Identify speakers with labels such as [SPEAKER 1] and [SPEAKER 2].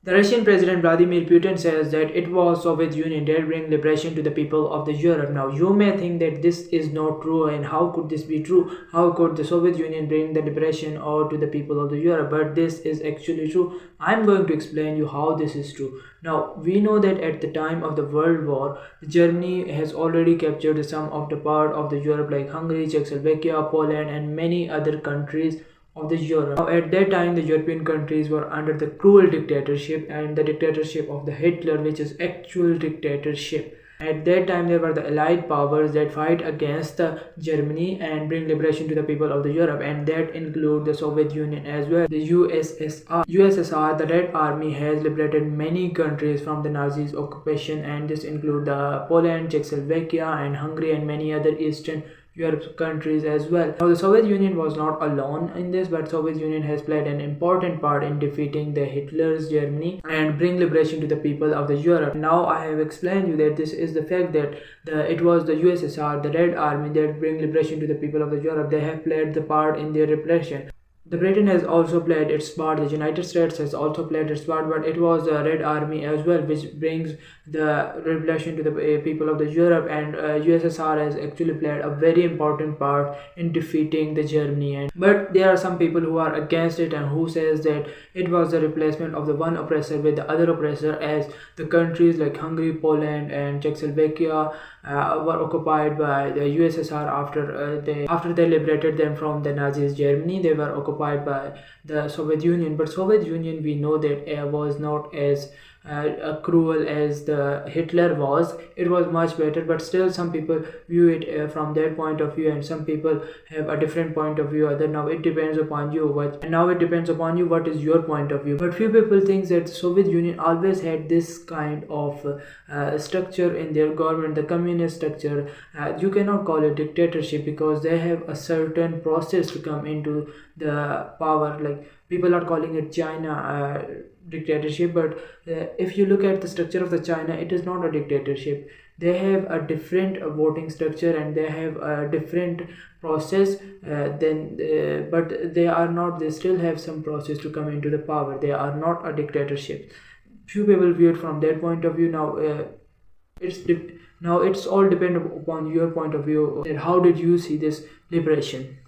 [SPEAKER 1] The Russian President Vladimir Putin says that it was Soviet Union that bring liberation to the people of the Europe. Now you may think that this is not true, and how could this be true? How could the Soviet Union bring the liberation or to the people of the Europe? But this is actually true. I'm going to explain you how this is true. Now we know that at the time of the World War, Germany has already captured some of the part of the Europe like Hungary, Czechoslovakia, Poland and many other countries of the Europe. Now, at that time, the European countries were under the cruel dictatorship and the dictatorship of the Hitler, which is actual dictatorship. At that time, there were the allied powers that fight against Germany and bring liberation to the people of the Europe, and that include the Soviet Union as well. The USSR, the Red Army, has liberated many countries from the Nazis' occupation, and this include the Poland, Czechoslovakia, and Hungary, and many other Eastern Europe countries as well. Now the Soviet Union was not alone in this, but Soviet Union has played an important part in defeating the Hitler's Germany and bring liberation to the people of the Europe. Now I have explained you that this is the fact that it was the USSR, the Red Army, that bring liberation to the people of the Europe. They have played the part in their repression. The Britain has also played its part, the United States has also played its part, but it was the Red Army as well which brings the revelation to the people of the Europe, and USSR has actually played a very important part in defeating the Germany. But there are some people who are against it and who says that it was the replacement of the one oppressor with the other oppressor, as the countries like Hungary, Poland and Czechoslovakia were occupied by the USSR after they liberated them from the Nazis Germany. They were occupied by the Soviet Union, but Soviet Union, we know that was not as cruel as the Hitler was. It was much better, but still some people view it from their point of view, and some people have a different point of view. Now it depends upon you what is your point of view. But few people think that the Soviet Union always had this kind of structure in their government, the communist structure. You cannot call it dictatorship because they have a certain process to come into the power. Like people are calling it China dictatorship, but if you look at the structure of the China, it is not a dictatorship. They have a different voting structure and they have a different process but they still have some process to come into the power. They are not a dictatorship. Few people view it from that point of view. Now it's all depend upon your point of view, that how did you see this liberation.